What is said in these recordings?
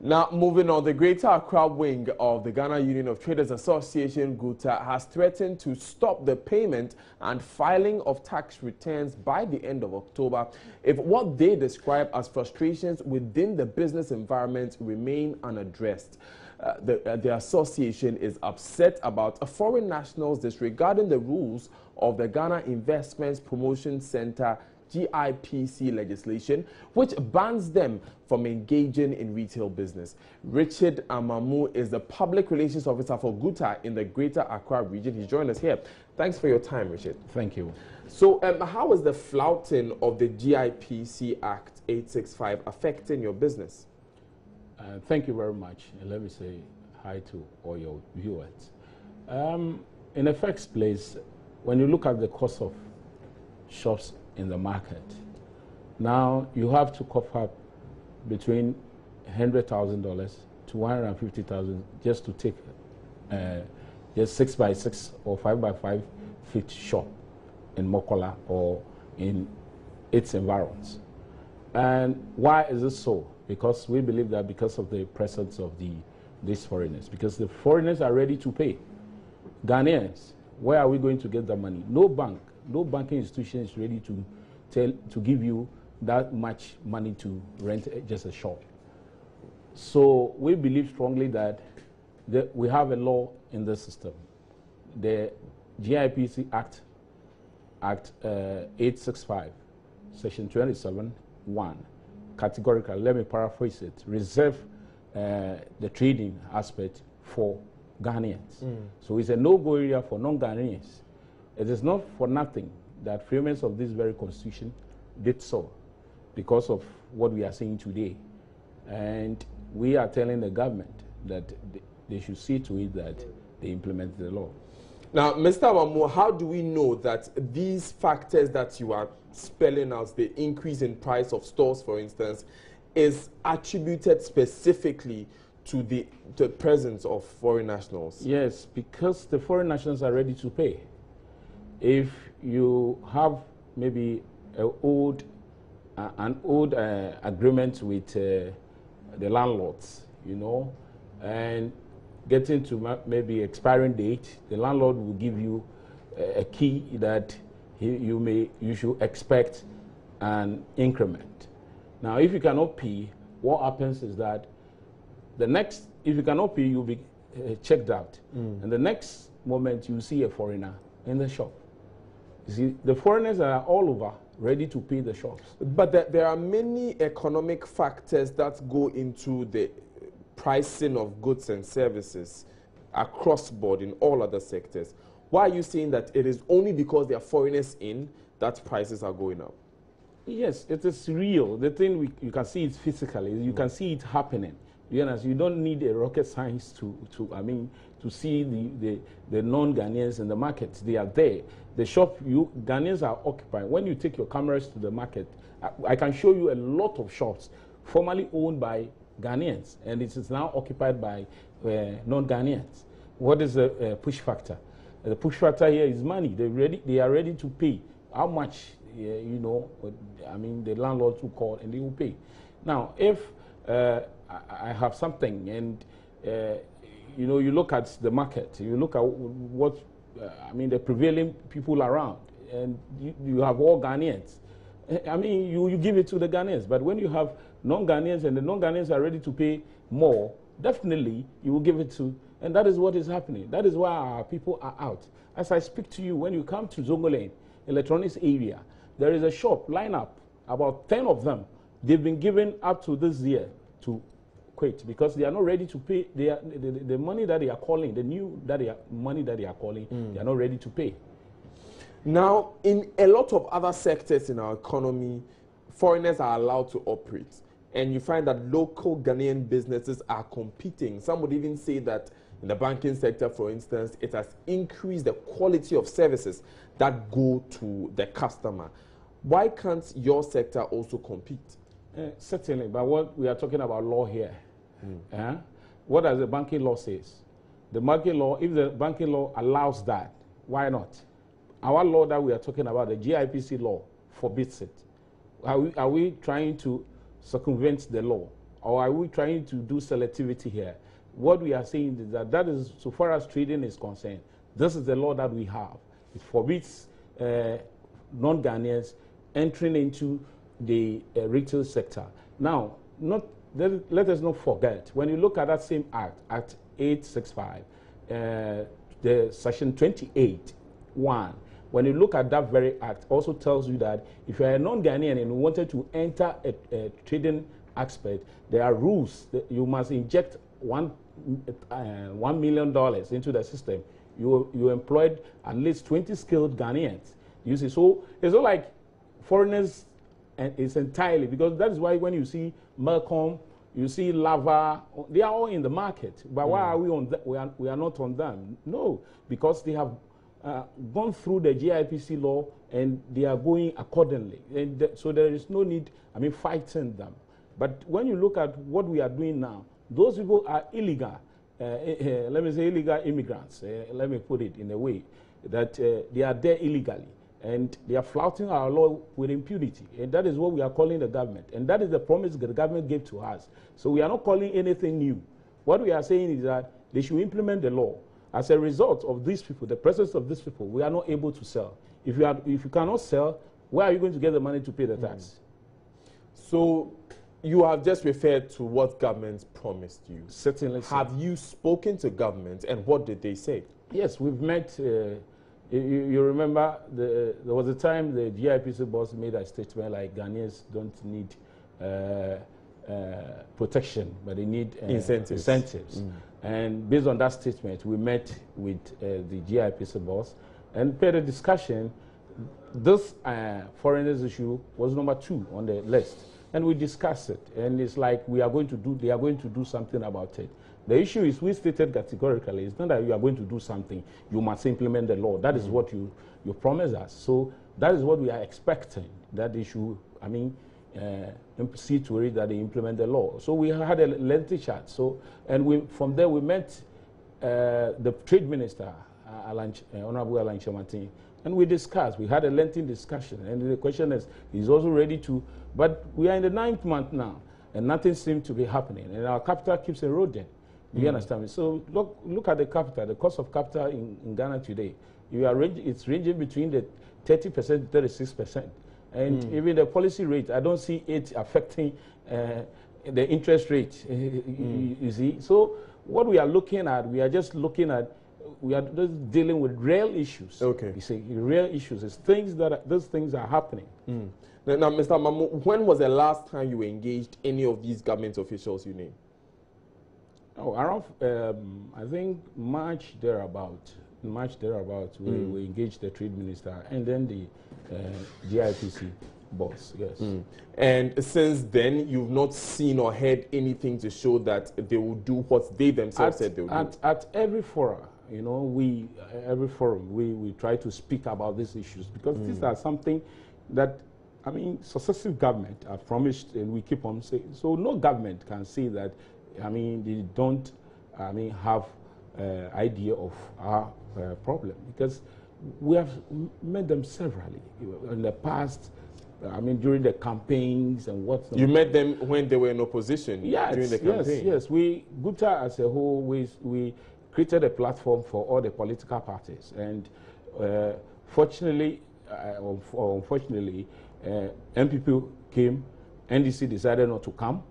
Now, moving on, the Greater Accra wing of the Ghana Union of Traders Association, GUTA, has threatened to stop the payment and filing of tax returns by the end of October if what they describe as frustrations within the business environment remain unaddressed. The association is upset about foreign nationals disregarding the rules of the Ghana Investments Promotion Center GIPC legislation, which bans them from engaging in retail business. Richard Amamu is the Public Relations Officer for GUTA in the Greater Accra region. He's joined us here. Thanks for your time, Richard. Thank you. So, how is the flouting of the GIPC Act 865 affecting your business? Thank you very much. And let me say hi to all your viewers. In the first place, when you look at the cost of shops in the market, now you have to cough up between $100,000 to $150,000 just to take just 6x6 or 5x5 feet shop in Mokola or in its environs. And why is this so? Because we believe that because of the presence of these foreigners, because the foreigners are ready to pay. Ghanaians, where are we going to get the money? No banking institution is ready to give you that much money to rent just a shop. So we believe strongly that we have a law in the system. The GIPC Act 865, Section 27(1), categorically, let me paraphrase it, reserve the trading aspect for Ghanaians. So it's a no-go area for non-Ghanaians. It is not for nothing that framers of this very constitution did so, because of what we are seeing today. And we are telling the government that they should see to it that they implement the law. Now, Mr. Amamu, how do we know that these factors that you are spelling out, the increase in price of stores, for instance, is attributed specifically to the presence of foreign nationals? Yes, because the foreign nationals are ready to pay. If you have maybe an old agreement with the landlords, you know, and getting to maybe expiring date, the landlord will give you a key that you should expect an increment. Now, if you cannot pay, what happens is that if you cannot pay, you'll be checked out. And the next moment you see a foreigner in the shop. You see, the foreigners are all over, ready to pay the shops. But there are many economic factors that go into the pricing of goods and services across board in all other sectors. Why are you saying that it is only because there are foreigners in that prices are going up? Yes, it is real. The thing you can see it physically. You can see it happening. You don't need a rocket science to see the non-Ghanaians in the market. They are there. The shop Ghanaians are occupying. When you take your cameras to the market, I can show you a lot of shops formerly owned by Ghanaians, and it is now occupied by non-Ghanaians. What is the push factor? The push factor here is money. They are ready to pay. How much? The landlords will call and they will pay. Now, if I have something and you look at the market, you look at what the prevailing people around, and you have all Ghanaians. You give it to the Ghanaians, but when you have non-Ghanaians and the non-Ghanaians are ready to pay more, definitely you will give it to, and that is what is happening. That is why our people are out. As I speak to you, when you come to Zongo Lane, electronics area, there is a shop line up, about 10 of them. They've been given up to this year to quit because they are not ready to pay. The money that they are calling, money that they are calling, they are not ready to pay. Now, in a lot of other sectors in our economy, foreigners are allowed to operate. And you find that local Ghanaian businesses are competing. Some would even say that in the banking sector, for instance, it has increased the quality of services that go to the customer. Why can't your sector also compete? Certainly, but what we are talking about law here. What does the banking law says? The banking law, if the banking law allows that, why not? Our law that we are talking about, the GIPC law, forbids it. Are we trying to circumvent the law? or are we trying to do selectivity here? What we are saying is that is, so far as trading is concerned, this is the law that we have. It forbids non-Ghanaians entering into the retail sector. Now, let us not forget, when you look at that same act, Act 865, the section 28(1), when you look at that very act, also tells you that if you are a non-Ghanaian and you wanted to enter a trading aspect, there are rules that you must inject $1 million into the system. You employed at least 20 skilled Ghanaians. You see, so it's not like foreigners, and it's entirely, because that is why when you see Malcolm, you see Lava, they are all in the market. But why are we on that? We are not on them. No, because they have gone through the GIPC law and they are going accordingly. And so there is no need, fighting them. But when you look at what we are doing now, those people are illegal. Let me say illegal immigrants. Let me put it in a way that they are there illegally. And they are flouting our law with impunity. And that is what we are calling the government. And that is the promise the government gave to us. So we are not calling anything new. What we are saying is that they should implement the law. As a result of these people, the presence of these people, we are not able to sell. If you cannot sell, where are you going to get the money to pay the tax? So you have just referred to what government promised you. Certainly. Have you spoken to government, and what did they say? Yes, we've met. You remember there was a time the GIPC boss made a statement like Ghanaians don't need protection, but they need incentives. And based on that statement, we met with the GIPC boss and had a discussion. This foreigners issue was number 2 on the list, and we discussed it. And it's like they are going to do something about it. The issue is, we stated categorically, it's not that you are going to do something, you must implement the law. That is what you promised us. So that is what we are expecting, that they should, see to it that they implement the law. So we had a lengthy chat. So, and from there we met the Trade Minister, Honorable Alan Chamartin, and we discussed. We had a lengthy discussion. And the question is, he's also ready to, but we are in the 9th month now, and nothing seems to be happening. And our capital keeps eroding. Do you understand me? So look at the capital, the cost of capital in Ghana today. It's ranging between the 30% to 36%. And even the policy rate, I don't see it affecting the interest rate, you see. So what we are looking at, we are just dealing with real issues. Okay. You see, real issues. It's those things are happening. Now, Mr. Mamu, when was the last time you engaged any of these government officials you named? Oh, around, I think March thereabout, we engaged the Trade Minister and then the GIPC boss, yes. And since then, you've not seen or heard anything to show that they will do what they themselves said they will do? At every forum, we try to speak about these issues, because these are something that, successive government have promised, and we keep on saying. So no government can say that, they don't, have idea of our problem, because we have met them severally in the past. During the campaigns and what. You met them when they were in opposition. Yes, during the campaign. Yes. GUTA as a whole, we created a platform for all the political parties, and fortunately, or unfortunately, MPP came. NDC decided not to come.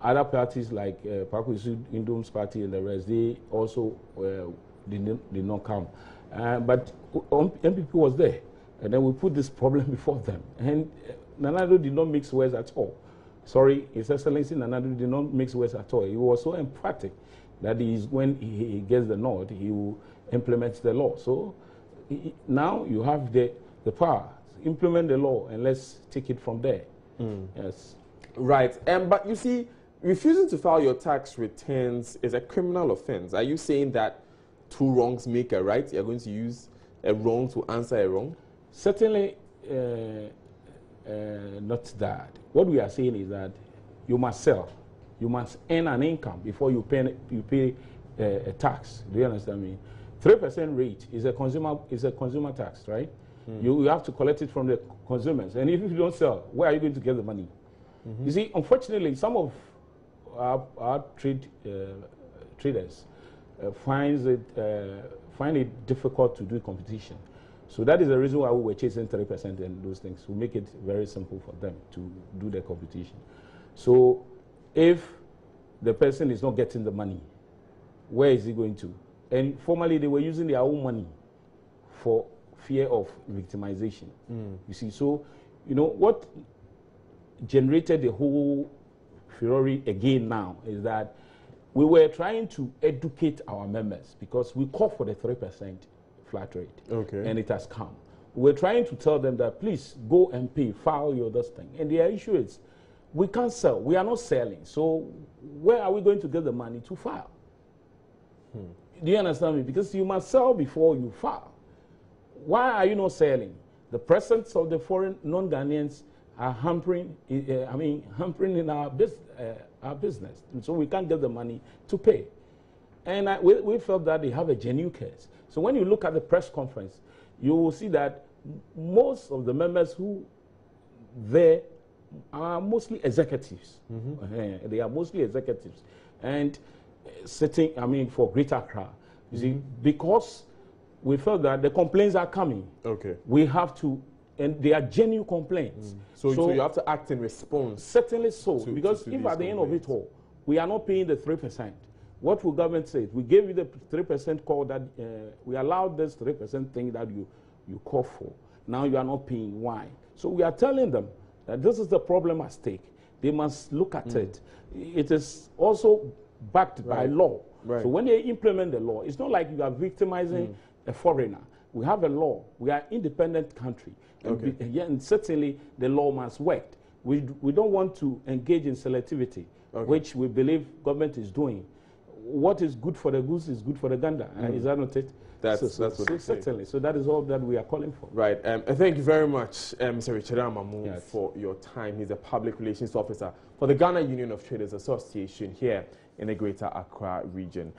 Other parties like Pakuisu Indom's party and the rest, they also did not come. But MPP was there. And then we put this problem before them. And Nanado did not mix words at all. Sorry, His Excellency Nanado did not mix words at all. He was so emphatic that when he gets the nod, he will implement the law. So now you have the power. Implement the law, and let's take it from there. Yes. Right. But you see, refusing to file your tax returns is a criminal offense. Are you saying that 2 wrongs make a right? You're going to use a wrong to answer a wrong? Certainly not that. What we are saying is that you must sell. You must earn an income before you pay a tax. Do you understand me? 3% rate is a consumer tax, right? You have to collect it from the consumers. And if you don't sell, where are you going to get the money? You see, unfortunately, some of our traders find it difficult to do competition. So that is the reason why we were chasing 3% and those things. We make it very simple for them to do the competition. So if the person is not getting the money, where is he going to? And formerly they were using their own money for fear of victimization. You see, so, you know, what generated the whole furore again now is that we were trying to educate our members because we call for the 3% flat rate. Okay. And it has come. We're trying to tell them that please go and pay, file your this thing. And their issue is we can't sell. We are not selling. So where are we going to get the money to file? Do you understand me? Because you must sell before you file. Why are you not selling? The presence of the foreign non-Ghanaians are hampering in our business. And so we can't get the money to pay. And we felt that they have a genuine case. So when you look at the press conference, you will see that most of the members who there are mostly executives. They are mostly executives. And sitting, for Greater Accra, you see, because we felt that the complaints are coming. Okay. We have to, and they are genuine complaints. So you have to act in response. Certainly so, because if at the end of it all, we are not paying the 3%, what will government say? We gave you the 3% call that we allowed this 3% thing that you call for. Now you are not paying. Why? So we are telling them that this is the problem at stake. They must look at it. It is also backed by law. So when they implement the law, it's not like you are victimizing a foreigner. We have a law. We are an independent country. And certainly the law must work. We don't want to engage in selectivity, which we believe government is doing. What is good for the goose is good for the gander. Is that not it? That's what certainly. So that is all that we are calling for. Right. And thank you very much, Mr. Richard Amamu, for your time. He's a public relations officer for the Ghana Union of Traders Association here in the Greater Accra region.